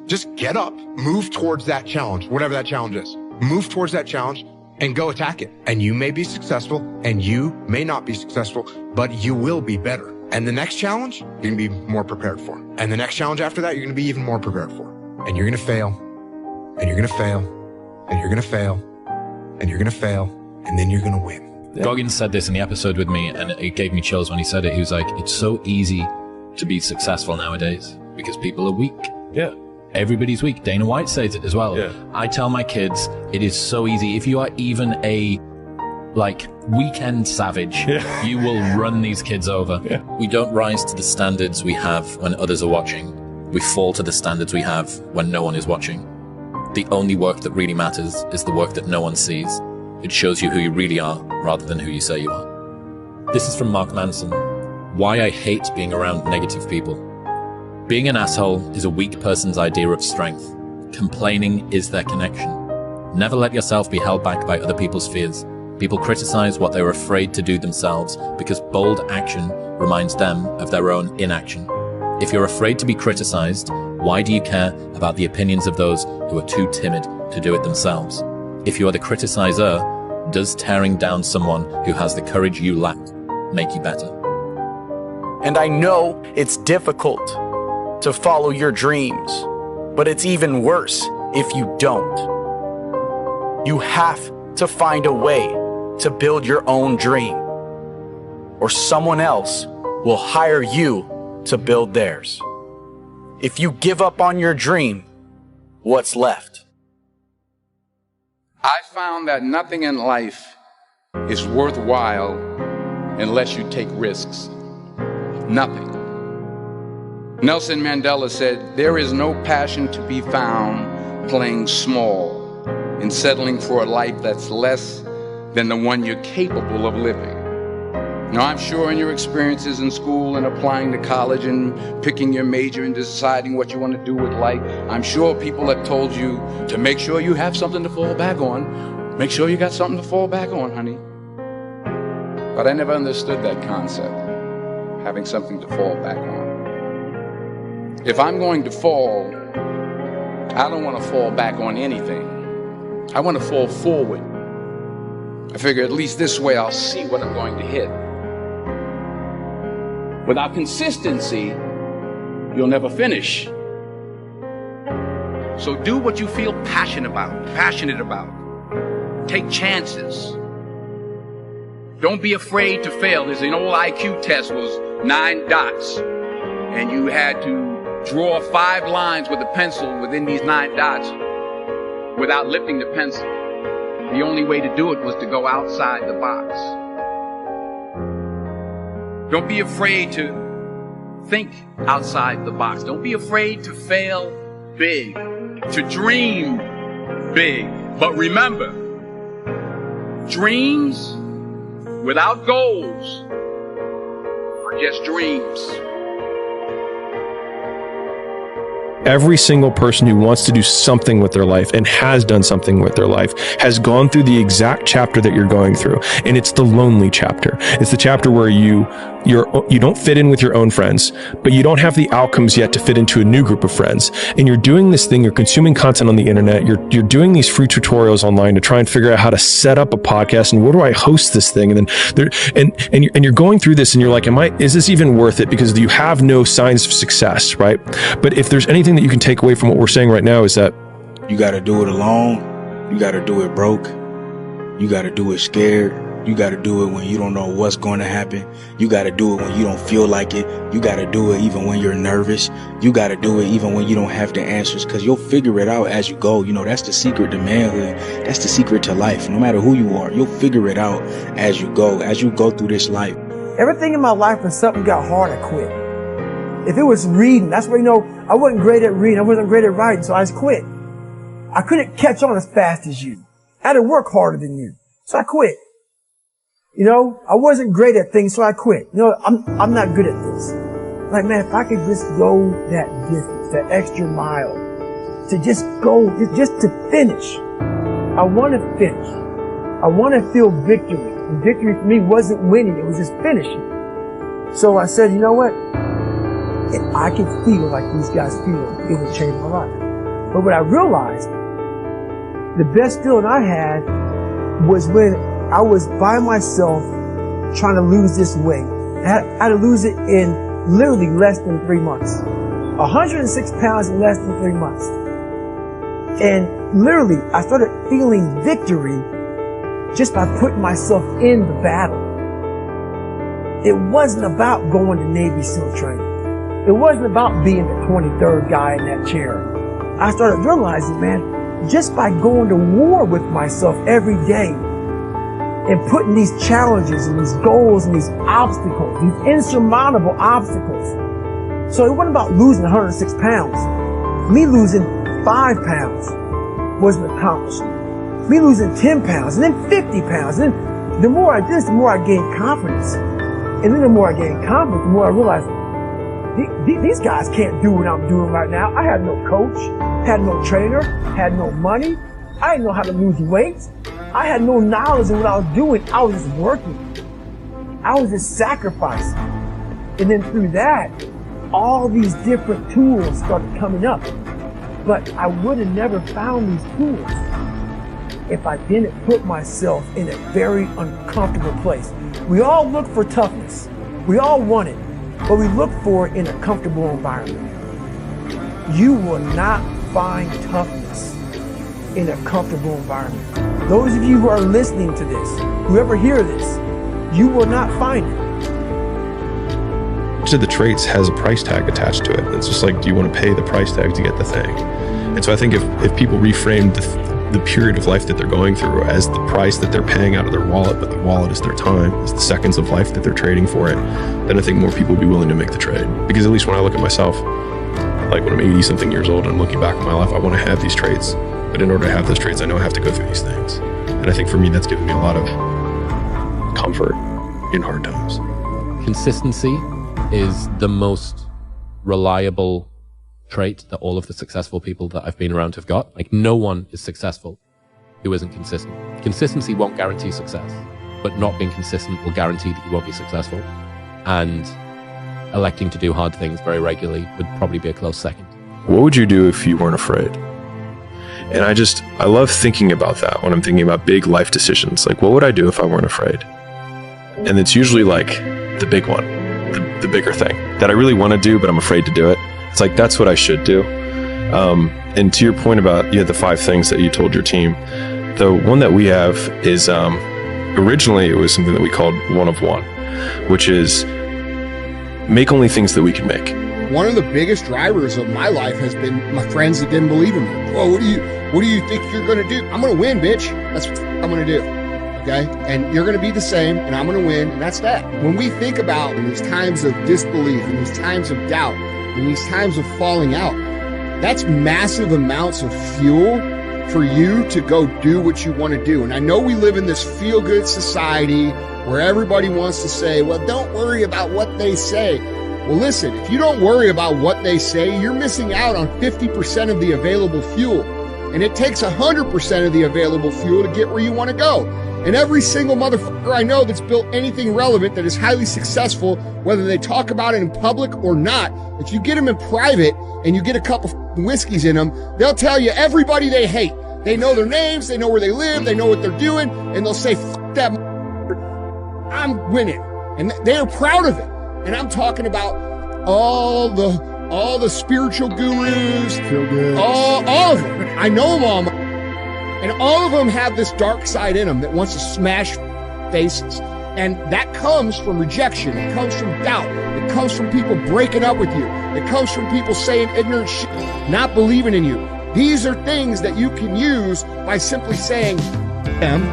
just get up, move towards that challenge, whatever that challenge is. Move towards that challenge and go attack it. And you may be successful and you may not be successful, but you will be better. And the next challenge, you're going to be more prepared for. And the next challenge after that, you're going to be even more prepared for. And you're going to fail, and you're going to fail, and you're going to fail, and you're going to fail, and then you're going to win. Yeah. Goggins said this in the episode with me, and it gave me chills when he said it. He was like, it's so easy to be successful nowadays because people are weak. Yeah. Everybody's weak. Dana White says it as well. Yeah. I tell my kids, it is so easy. If you are even a weekend savage, you will run these kids over. Yeah. We don't rise to the standards we have when others are watching. We fall to the standards we have when no one is watching. The only work that really matters is the work that no one sees. It shows you who you really are rather than who you say you are. This is from Mark Manson. Why I hate being around negative people. Being an asshole is a weak person's idea of strength. Complaining is their connection. Never let yourself be held back by other people's fears. People criticize what they were afraid to do themselves because bold action reminds them of their own inaction. If you're afraid to be criticized, why do you care about the opinions of those who are too timid to do it themselves? If you are the criticizer, does tearing down someone who has the courage you lack make you better? And I know it's difficult to follow your dreams, but it's even worse if you don't. You have to find a way to build your own dream, or someone else will hire you to build theirs. If you give up on your dream, what's left? I found that nothing in life is worthwhile unless you take risks. Nothing. Nelson Mandela said, there is no passion to be found playing small and settling for a life that's less than the one you're capable of living. Now, I'm sure in your experiences in school and applying to college and picking your major and deciding what you want to do with life, I'm sure people have told you to make sure you have something to fall back on. Make sure you got something to fall back on, honey. But I never understood that concept, having something to fall back on. If I'm going to fall, I don't want to fall back on anything. I want to fall forward. I figure at least this way I'll see what I'm going to hit. Without consistency, you'll never finish. So do what you feel passionate about. Take chances. Don't be afraid to fail. There's an old IQ test, was 9 dots. And you had to draw 5 lines with a pencil within these 9 dots without lifting the pencil. The only way to do it was to go outside the box. Don't be afraid to think outside the box. Don't be afraid to fail big, to dream big. But remember, dreams without goals are just dreams. Every single person who wants to do something with their life and has done something with their life has gone through the exact chapter that you're going through. And it's the lonely chapter. It's the chapter where you don't fit in with your own friends, but you don't have the outcomes yet to fit into a new group of friends. And you're doing this thing, you're consuming content on the internet, you're doing these free tutorials online to try and figure out how to set up a podcast and where do I host this thing? And then you're going through this and you're like, is this even worth it? Because you have no signs of success, right? But if there's anything that you can take away from what we're saying right now is that you got to do it alone. You got to do it broke. You got to do it scared. You got to do it when you don't know what's going to happen. You got to do it when you don't feel like it. You got to do it even when you're nervous. You got to do it even when you don't have the answers, because you'll figure it out as you go. You know, that's the secret to manhood. That's the secret to life. No matter who you are, you'll figure it out as you go through this life. Everything in my life, when something got hard, I quit. If it was reading, that's where, I wasn't great at reading. I wasn't great at writing, so I just quit. I couldn't catch on as fast as you. I had to work harder than you. So I quit. I wasn't great at things, so I quit. I'm not good at this. Like, man, if I could just go that distance, that extra mile, to just go, just to finish. I want to finish. I want to feel victory. And victory for me wasn't winning, it was just finishing. So I said, you know what? If I can feel like these guys feel, it would change my life. But what I realized, the best feeling I had was when I was by myself trying to lose this weight. I had to lose it in literally less than 3 months. 106 pounds in less than 3 months. And literally, I started feeling victory just by putting myself in the battle. It wasn't about going to Navy SEAL training. It wasn't about being the 23rd guy in that chair. I started realizing, man, just by going to war with myself every day and putting these challenges and these goals and these obstacles, these insurmountable obstacles. So it wasn't about losing 106 pounds. Me losing 5 pounds was an accomplishment. Me losing 10 pounds and then 50 pounds. And then the more I did this, the more I gained confidence. And then the more I gained confidence, the more I realized these guys can't do what I'm doing right now. I had no coach, had no trainer, had no money. I didn't know how to lose weight. I had no knowledge of what I was doing. I was just working. I was just sacrificing. And then through that, all these different tools started coming up. But I would have never found these tools if I didn't put myself in a very uncomfortable place. We all look for toughness. We all want it, but we look for it in a comfortable environment. You will not find toughness in a comfortable environment. Those of you who are listening to this, whoever hear this, you will not find it. Each of the traits has a price tag attached to it. It's just like, do you want to pay the price tag to get the thing? And so I think if people reframe the period of life that they're going through as the price that they're paying out of their wallet, but the wallet is their time, is the seconds of life that they're trading for it, then I think more people would be willing to make the trade. Because at least when I look at myself, like when I'm 80 something years old and I'm looking back on my life, I want to have these traits. But in order to have those traits, I know I have to go through these things. And I think for me, that's given me a lot of comfort in hard times. Consistency is the most reliable trait that all of the successful people that I've been around have got. Like, no one is successful who isn't consistent. Consistency won't guarantee success, but not being consistent will guarantee that you won't be successful. And electing to do hard things very regularly would probably be a close second. What would you do if you weren't afraid? And I love thinking about that when I'm thinking about big life decisions. Like, what would I do if I weren't afraid? And it's usually like the big one, the bigger thing that I really want to do, but I'm afraid to do it. It's like, that's what I should do. And to your point about, you had the 5 things that you told your team. The one that we have is, originally it was something that we called 1 of 1, which is make only things that we can make. One of the biggest drivers of my life has been my friends that didn't believe in me. Well, what do you think you're going to do? I'm going to win, bitch. That's what I'm going to do. Okay? And you're going to be the same, and I'm going to win, and that's that. When we think about in these times of disbelief, in these times of doubt, in these times of falling out, that's massive amounts of fuel for you to go do what you want to do. And I know we live in this feel-good society where everybody wants to say, well, don't worry about what they say. Well, listen, if you don't worry about what they say, you're missing out on 50% of the available fuel. And it takes 100% of the available fuel to get where you want to go. And every single motherfucker I know that's built anything relevant that is highly successful, whether they talk about it in public or not, if you get them in private and you get a couple whiskeys in them, they'll tell you everybody they hate. They know their names, they know where they live, they know what they're doing, and they'll say, "F that motherfucker, I'm winning." And they are proud of it. And I'm talking about all the spiritual gurus, all of them. I know them all. And all of them have this dark side in them that wants to smash faces. And that comes from rejection. It comes from doubt. It comes from people breaking up with you. It comes from people saying ignorant shit, not believing in you. These are things that you can use by simply saying them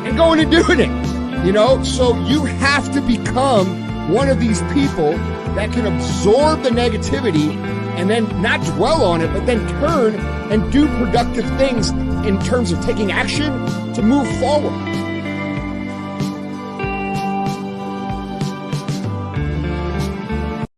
and going and doing it. You know, so you have to become one of these people that can absorb the negativity and then not dwell on it, but then turn and do productive things in terms of taking action to move forward.